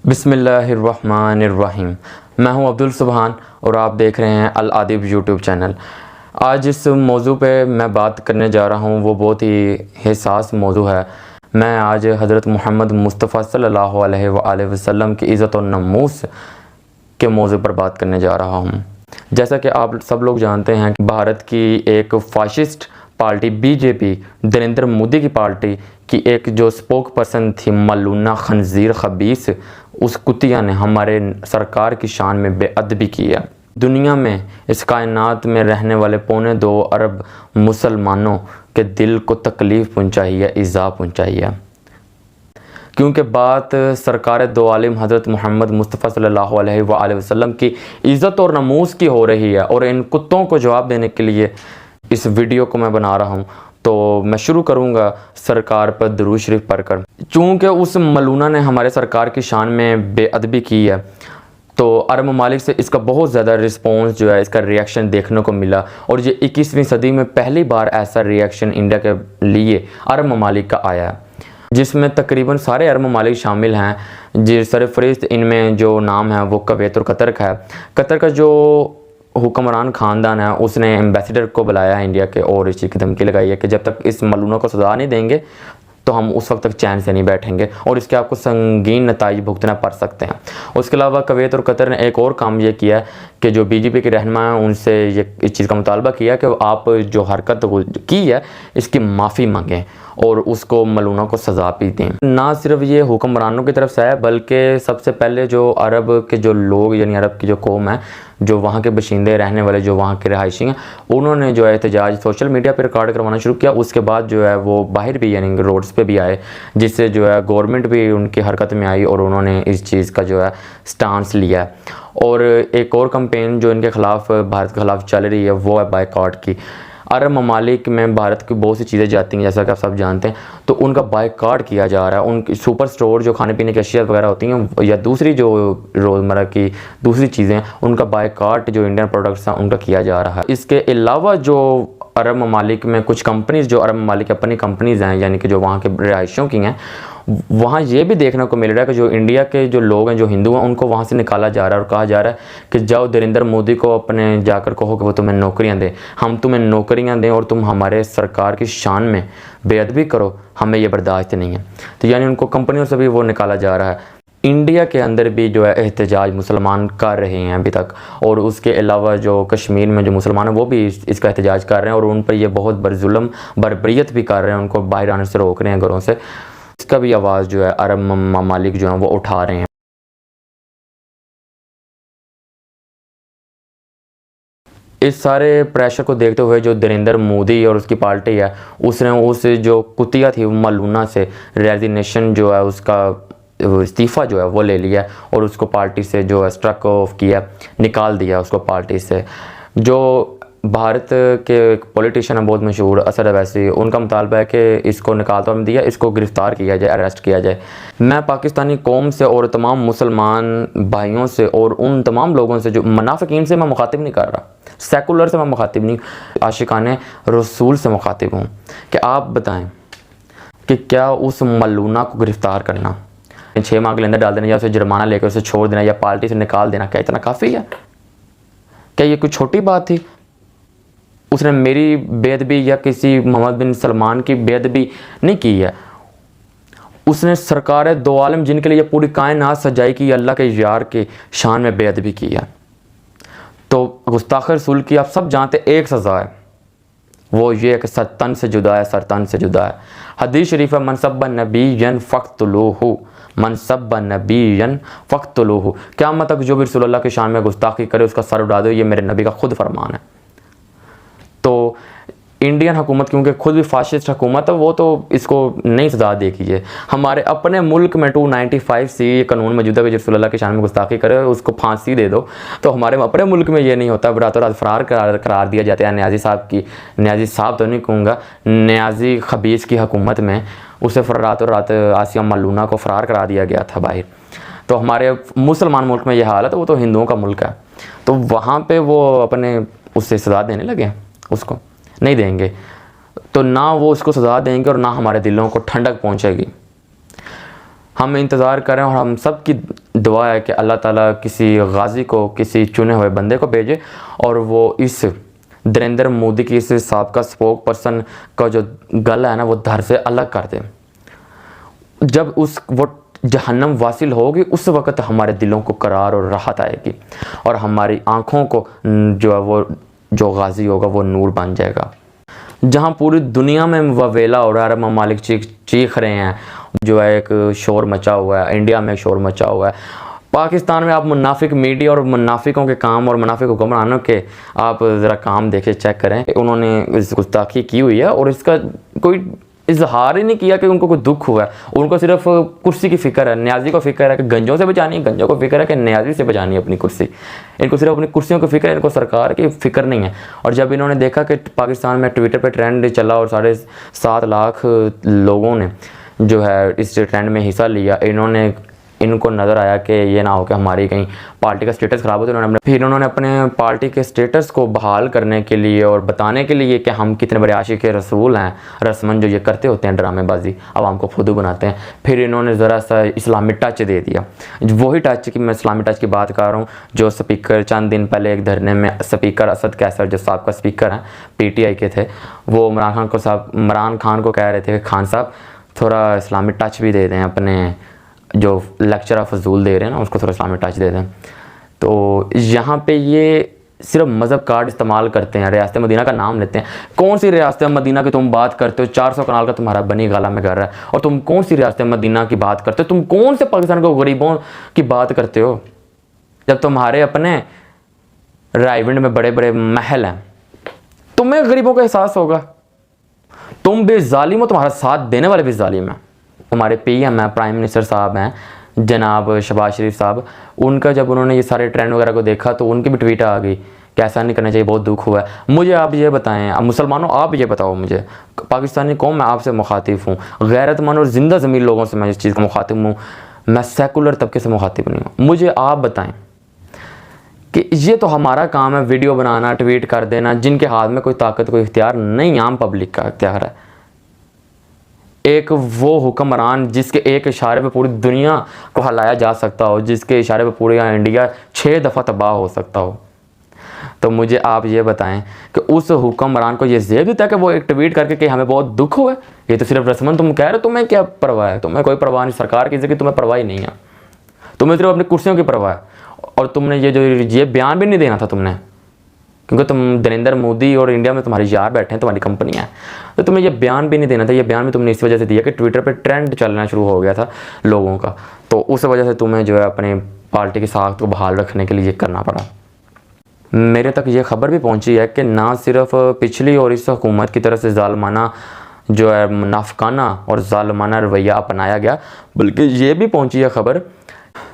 बिस्मिल्लाहिर्रहमानिर्रहीम। मैं हूं अब्दुल सुबहान और आप देख रहे हैं अल आदिब यूट्यूब चैनल। आज इस मौजू पे मैं बात करने जा रहा हूं, वो बहुत ही हिसास मौजू है। मैं आज हज़रत मोहम्मद मुस्तफ़ा सल्लल्लाहु अलैहि वसल्लम की इज़्ज़त और नमूस के मौजू पर बात करने जा रहा हूं। जैसा कि आप सब लोग जानते हैं कि भारत की एक फ़ाशिस्ट पार्टी बीजेपी, नरेंद्र मोदी की पार्टी की एक जो स्पोक पर्सन थी मलूना खंजीर खबीस, उस कुतिया ने हमारे सरकार की शान में बेअदबी की है। दुनिया में, इस कायनात में रहने वाले 2.25 अरब मुसलमानों के दिल को तकलीफ़ पहुंचाई है, ईज़ा पहुंचाई है। क्योंकि बात सरकार दो आलिम हज़रत मोहम्मद मुस्तफ़ा सल्लल्लाहु अलैहि वसल्लम की इज़्ज़त और नमूस की हो रही है, और इन कुत्तों को जवाब देने के लिए इस वीडियो को मैं बना रहा हूँ। तो मैं शुरू करूँगा सरकार पर दुरूद शरीफ पढ़कर। चूँकि उस मलूना ने हमारे सरकार की शान में बेअदबी की है, तो अरब ममालिक से इसका बहुत ज़्यादा रिस्पॉन्स जो है, इसका रिएक्शन देखने को मिला। और ये 21वीं सदी में पहली बार ऐसा रिएक्शन इंडिया के लिए अरब ममालिक का आया है, जिसमें तकरीबन सारे अरब ममालिक शामिल हैं। जिस सरफरिस्त इनमें जो नाम है वो कुवैत और कतर का है। कतर का जो हुक्मरान ख़ानदान है, उसने एम्बेसडर को बुलाया है इंडिया के, और इस चीज़ की धमकी लगाई है कि जब तक इस मलूना को सज़ा नहीं देंगे तो हम उस वक्त तक चैन से नहीं बैठेंगे, और इसके आपको संगीन नताइज भुगतना पड़ सकते हैं। उसके अलावा कुवैत और कतर ने एक और काम ये किया है कि जो बीजेपी के रहनुमा हैं उनसे ये इस चीज़ का मुतालबा किया कि आप जो हरकत की है इसकी माफ़ी मांगें और उसको मलूना को सज़ा भी दें। ना सिर्फ ये हुक्मरानों की तरफ से है, बल्कि सबसे पहले जो अरब के जो लोग, यानी अरब की जो कौम है, जो वहाँ के बशिंदे रहने वाले, जो वहाँ के रहायशी हैं, उन्होंने जो है एहतजाज सोशल मीडिया पर रिकॉर्ड करवाना शुरू किया। उसके बाद जो है वो बाहर भी, यानी रोड्स पे भी आए, जिससे जो है गवर्नमेंट भी उनकी हरकत में आई और उन्होंने इस चीज़ का जो है स्टांस लिया। और एक और कंपेन जो इनके ख़िलाफ़, भारत के ख़िलाफ़ चल रही है, वो है बायकॉट की। अरब ममालिक में भारत की बहुत सी चीज़ें जाती हैं, जैसा कि आप सब जानते हैं, तो उनका बायकॉट किया जा रहा है। उनकी सुपर स्टोर जो खाने पीने की अशिया वगैरह होती हैं, या दूसरी जो रोज़मर्रा की दूसरी चीज़ें, उनका बायकॉट जो इंडियन प्रोडक्ट्स हैं उनका किया जा रहा है। इसके अलावा जो अरब ममालिक में कुछ कंपनीज़, जो अरब ममालिक अपनी कंपनीज़ हैं, यानी कि जो वहाँ के रिहायशियों की हैं, वहाँ ये भी देखने को मिल रहा है कि जो इंडिया के जो लोग हैं, जो हिंदू हैं, उनको वहाँ से निकाला जा रहा है और कहा जा रहा है कि जाओ नरेंद्र मोदी को अपने जाकर कहो कि वो तुम्हें नौकरियाँ दें, हम तुम्हें नौकरियाँ दें और तुम हमारे सरकार की शान में बेअदबी करो, हमें ये बर्दाश्त नहीं है। तो यानी उनको कंपनियों से भी वो निकाला जा रहा है। इंडिया के अंदर भी जो है एहतजाज मुसलमान कर रहे हैं अभी तक, और उसके अलावा जो कश्मीर में जो मुसलमान हैं वो भी इसका एहतजाज कर रहे हैं, और उन पर ये बहुत बड़ जुल्म बरबरीत भी कर रहे हैं, उनको बाहर आने से रोक रहे हैं घरों से। इसका भी आवाज़ जो है अरब ममालिक जो हैं वो उठा रहे हैं। इस सारे प्रेशर को देखते हुए जो नरेंद्र मोदी और उसकी पार्टी है, उसने उस जो कुतिया थी मलूना से रेजिग्नेशन जो है, उसका इस्तीफ़ा जो है वो ले लिया, और उसको पार्टी से जो है स्ट्रक ऑफ किया, निकाल दिया उसको पार्टी से। जो भारत के पॉलिटिशियन हैं बहुत मशहूर, असद अवैसी, उनका मुतालबा है कि इसको निकाल तो दिया, इसको गिरफ़्तार किया जाए, अरेस्ट किया जाए। मैं पाकिस्तानी कौम से और तमाम मुसलमान भाइयों से और उन तमाम लोगों से, जो मुनाफिकीन से मैं मुखातिब नहीं कर रहा, सेकुलर से मैं मुखातिब नहीं, आशिकाने रसूल से मुखातिब हूँ, कि आप बताएँ कि क्या उस मलूना को गिरफ़्तार करना, 6 माह के अंदर डाल देना, या उसे जुर्माना लेकर उसे छोड़ देना, या पार्टी से निकाल देना, क्या इतना काफ़ी है? क्या ये कोई छोटी बात थी? उसने मेरी बेअदबी या किसी मोहम्मद बिन सलमान की बेअदबी नहीं की है। उसने सरकार दो आलम, जिनके लिए पूरी कायनात सजाई की, अल्लाह के यार के शान में बेअदबी की है। तो गुस्ताख रसूल की आप सब जानते एक सज़ा है, वो ये है कि सरतन से जुदा है, सरतन से जुदा है। हदीस शरीफ है, मनसब नबीयन फ़क़्तुलूहु, मनसब नबीयन फ़क़्तुलूहु। क़यामत तक जो भी रसूलुल्लाह की शान में गुस्ताखी करे उसका सर उड़ा दो, ये मेरे नबी का खुद फरमान है। तो इंडियन हुकूमत, क्योंकि खुद भी फाशिस्ट हुकूमत है, वो तो इसको नहीं सजा देगी। है हमारे अपने मुल्क में 295 सी कानून मौजूद है कि रसूलुल्लाह की शान में गुस्ताखी करे उसको फांसी दे दो। तो हमारे अपने मुल्क में ये नहीं होता, रातों रात फरार करार दिया जाता है। न्याजी साहब की, न्याजी साहब तो नहीं कहूँगा, न्याजी खबीस की हुकूमत में उसे रातों रात आसिया मलूना को फ़रार करा दिया गया था बाहर। तो हमारे मुसलमान मुल्क में यह हाल है, तो वो तो हिंदुओं का मुल्क है, तो वहाँ पर वो अपने उससे सजा देने लगे, उसको नहीं देंगे। तो ना वो उसको सज़ा देंगे और ना हमारे दिलों को ठंडक पहुंचेगी। हम इंतज़ार करें और हम सब की दुआ है कि अल्लाह ताला किसी गाजी को, किसी चुने हुए बंदे को भेजे और वो इस नरेंद्र मोदी की इस साबका स्पोक पर्सन का जो गला है ना वो धर से अलग कर दे। जब वो जहन्नम वासिल होगी उस वक़्त हमारे दिलों को करार और राहत आएगी और हमारी आँखों को जो है वो जो गाजी होगा वो नूर बन जाएगा। जहाँ पूरी दुनिया में ववेला और अरब ममालिक चीख रहे हैं, जो है एक शोर मचा हुआ है, इंडिया में शोर मचा हुआ है। पाकिस्तान में आप मुनाफिक मीडिया और मुनाफिकों के काम और मुनाफिक हुक्मरानों के आप ज़रा काम देखें, चेक करें। उन्होंने इस गुस्ताखी की हुई है और इसका कोई इजहार ही नहीं किया कि उनको कोई दुख हुआ है। उनको सिर्फ कुर्सी की फ़िक्र है, न्याजी को फ़िक्र है कि गंजों से बचानी है, गंजों को फ़िक्र है कि न्याजी से बचानी है अपनी कुर्सी। इनको सिर्फ अपनी कुर्सियों की फ़िक्र है, इनको सरकार की फ़िक्र नहीं है। और जब इन्होंने देखा कि पाकिस्तान में ट्विटर पे ट्रेंड चला और 7.5 लाख लोगों ने जो है इस ट्रेंड में हिस्सा लिया, इनको नज़र आया कि ये ना हो कि हमारी कहीं पार्टी का स्टेटस ख़राब हो, तो फिर उन्होंने अपने पार्टी के स्टेटस को बहाल करने के लिए और बताने के लिए कि हम कितने बड़े आशिक रसूल हैं, रस्मन जो ये करते होते हैं ड्रामेबाजी, अब हमको फुदू बनाते हैं। फिर इन्होंने ज़रा सा इस्लामी टच दे दिया। वही टच की मैं इस्लामी टच की बात कर रहा हूँ जो स्पीकर चंद दिन पहले एक धरने में स्पीकर असद कैसर जो साहब का स्पीकर हैं PTI के थे, वो इमरान खान को कह रहे थे कि खान साहब थोड़ा इस्लामी टच भी दे दें, अपने जो लेक्चर ऑफ फजूल दे रहे हैं ना उसको थोड़ा इस्लामी टच दे दें। तो यहाँ पे ये सिर्फ मज़हब कार्ड इस्तेमाल करते हैं, रियासत मदीना का नाम लेते हैं। कौन सी रियासत मदीना की तुम बात करते हो? 400 कनाल का तुम्हारा बनी गाला में घर है और तुम कौन सी रियासत मदीना की बात करते हो? तुम कौन से पाकिस्तान के गरीबों की बात करते हो जब तुम्हारे अपने रायविंड में बड़े बड़े महल हैं? तुम्हें गरीबों का एहसास होगा। तुम भी जालिम हो, तुम्हारा साथ देने वाले भी जालिम हैं। हमारे PM हैं, प्राइम मिनिस्टर साहब हैं जनाब शहबाज शरीफ साहब, उनका जब उन्होंने ये सारे ट्रेंड वगैरह को देखा तो उनकी भी ट्वीट आ गई कि ऐसा नहीं करना चाहिए, बहुत दुख हुआ है। मुझे आप ये बताएं, अब मुसलमानों आप ये बताओ मुझे, पाकिस्तानी कौम मैं आपसे मुखातिब हूँ, गैरतमंद और ज़िंदा ज़मीर लोगों से मैं इस चीज़ का मुखातिब हूँ, मैं सेकुलर तबके से मुखातिब नहीं हूँ। मुझे आप बताएं कि ये तो हमारा काम है वीडियो बनाना, ट्वीट कर देना, जिनके हाथ में कोई ताकत कोई इख्तियार नहीं, आम पब्लिक का इख्तियार है। एक वो हुक्मरान जिसके एक इशारे पे पूरी दुनिया को हिलाया जा सकता हो, जिसके इशारे पे पूरी इंडिया 6 दफ़ा तबाह हो सकता हो। तो मुझे आप ये बताएं कि उस हुक्मरान को ये ज़ेब देता है कि वो एक ट्वीट करके कि हमें बहुत दुख हुआ है? ये तो सिर्फ रस्मन तुम कह रहे हो, तुम्हें क्या परवाह है? तुम्हें कोई परवाह नहीं, सरकार की ज़िंदगी तुम्हें परवाह ही नहीं है, तुम्हें सिर्फ अपनी कुर्सियों की परवाह है। और तुमने ये बयान भी नहीं देना था तुमने, क्योंकि तुम नरेंद्र मोदी और इंडिया में तुम्हारे यार बैठे हैं, तुम्हारी कंपनी है, तो तुम्हें ये बयान भी नहीं देना था। ये बयान भी तुमने इस वजह से दिया कि ट्विटर पे ट्रेंड चलना शुरू हो गया था लोगों का, तो उस वजह से तुम्हें जो है अपने पार्टी की साख को बहाल रखने के लिए करना पड़ा। मेरे तक ये खबर भी पहुंची है कि ना सिर्फ पिछली और इस हुकूमत की तरफ से ज़ालमाना जो है मुनाफिकाना और ज़ालमाना रवैया अपनाया गया, बल्कि ये भी पहुँची है खबर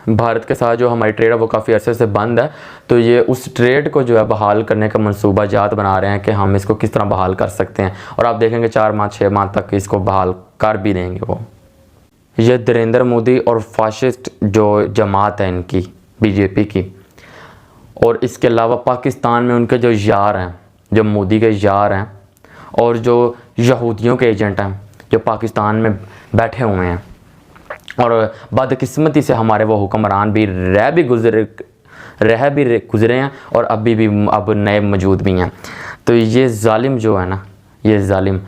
भारत के साथ जो हमारी ट्रेड है वो काफ़ी अरसे से बंद है, तो ये उस ट्रेड को जो है बहाल करने का मनसूबा जात बना रहे हैं कि हम इसको किस तरह बहाल कर सकते हैं। और आप देखेंगे 4 माह 6 माह तक इसको बहाल कर भी देंगे वो। ये नरेंद्र मोदी और फाशिस्ट जो जमात है इनकी BJP की, और इसके अलावा पाकिस्तान में उनके जो यार हैं, जो मोदी के यार हैं, और जो यहूदियों के एजेंट हैं जो पाकिस्तान में बैठे हुए हैं, और बदकिस्मती से हमारे वो हुक्मरान भी गुज़रे हैं और अभी भी अब नए मौजूद भी हैं। तो ये जालिम जो है ना, ये जालिम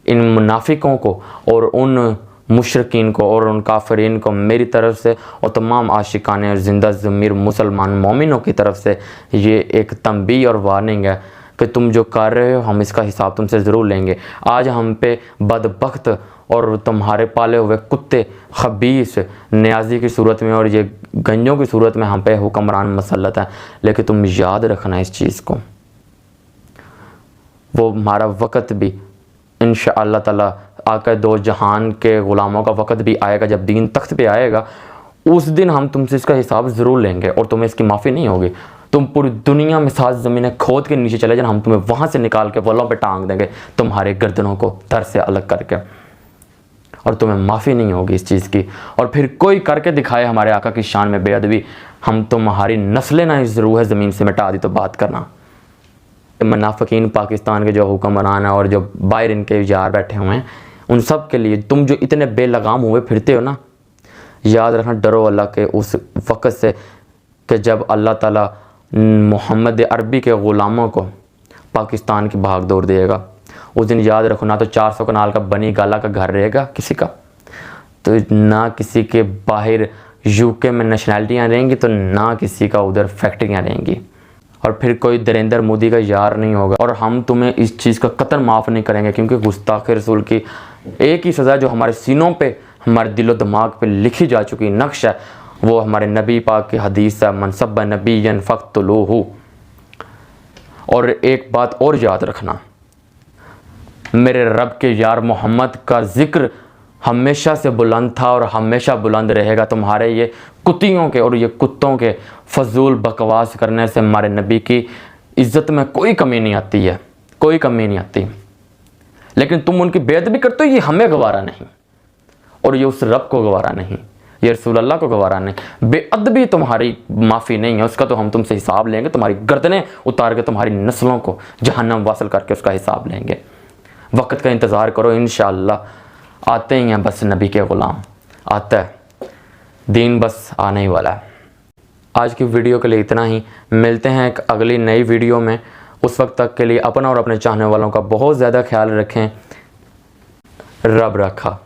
इन मुनाफिकों को और उन मुशरकीन को और उन काफरीन को मेरी तरफ से और तमाम आशिकाने और ज़िंदा ज़मीर मुसलमान मोमिनों की तरफ से ये एक तंबीह और वार्निंग है कि तुम जो कर रहे हो हम इसका हिसाब तुमसे ज़रूर लेंगे। आज हम पे बदबख्त और तुम्हारे पाले हुए कुत्ते खबीस न्याजी की सूरत में और ये गंजों की सूरत में हम पे हुक्मरान मसल्लत है, लेकिन तुम याद रखना इस चीज़ को, वो हमारा वक़्त भी इंशाअल्लाह ताला आका दो जहान के ग़ुलामों का वक़्त भी आएगा, जब दीन तख्त पे आएगा, उस दिन हम तुमसे इसका हिसाब ज़रूर लेंगे और तुम्हें इसकी माफ़ी नहीं होगी। तुम पूरी दुनिया में 7 ज़मीनें खोद के नीचे चले जाना, हम तुम्हें वहाँ से निकाल के वलों पे टांग देंगे तुम्हारे गर्दनों को धर से अलग करके, और तुम्हें माफ़ी नहीं होगी इस चीज़ की। और फिर कोई करके दिखाए हमारे आका की शान में बेअदबी, हम तुम्हारी नस्लें ना इस रूह ज़मीन से मिटा दी तो बात करना। मुनाफिकीन पाकिस्तान के जो हुक्मरान हैं और जो बाहर इनके यार बैठे हुए हैं, उन सब के लिए तुम जो इतने बेलगाम हुए फिरते हो ना, याद रखना, डरो अल्लाह के उस वक़्त से कि जब अल्लाह ताला मोहम्मद अरबी के ग़ुलामों को पाकिस्तान की भाग दौड़ देगा। उस दिन याद रखो, ना तो 400 कनाल का बनी गाला का घर रहेगा किसी का, तो ना किसी के बाहर यूके में नेशनैलिटियाँ रहेंगी, तो ना किसी का उधर फैक्ट्रियाँ रहेंगी। और फिर कोई नरेंद्र मोदी का यार नहीं होगा। और हम तुम्हें इस चीज़ का कतई माफ़ नहीं करेंगे, क्योंकि गुस्ताख़ रसूल की एक ही सज़ा जो हमारे सीनों पे, हमारे दिलो दिमाग पे लिखी जा चुकी नक्श है, वो हमारे नबी पाक की हदीस है, मनसब नबीयन फ़क़्तुलूहु। और एक बात और याद रखना, मेरे रब के यार मोहम्मद का ज़िक्र हमेशा से बुलंद था और हमेशा बुलंद रहेगा। तुम्हारे ये कुत्तियों के और ये कुत्तों के फजूल बकवास करने से हमारे नबी की इज़्ज़त में कोई कमी नहीं आती है, कोई कमी नहीं आती। लेकिन तुम उनकी बेअदबी करते हो, ये हमें गवारा नहीं, और ये उस रब को गवारा नहीं, ये रसूल अल्लाह को गवारा नहीं। बेअदबी तुम्हारी माफ़ी नहीं है, उसका तो हम तुमसे हिसाब लेंगे। तुम्हारी गर्दनें उतार के तुम्हारी नस्लों को जहन्नम वासल करके उसका हिसाब लेंगे। वक्त का इंतज़ार करो, इंशाअल्लाह आते ही हैं बस नबी के ग़ुलाम, आता है दीन, बस आने ही वाला है। आज की वीडियो के लिए इतना ही, मिलते हैं एक अगली नई वीडियो में। उस वक्त तक के लिए अपना और अपने चाहने वालों का बहुत ज़्यादा ख्याल रखें। रब रखा।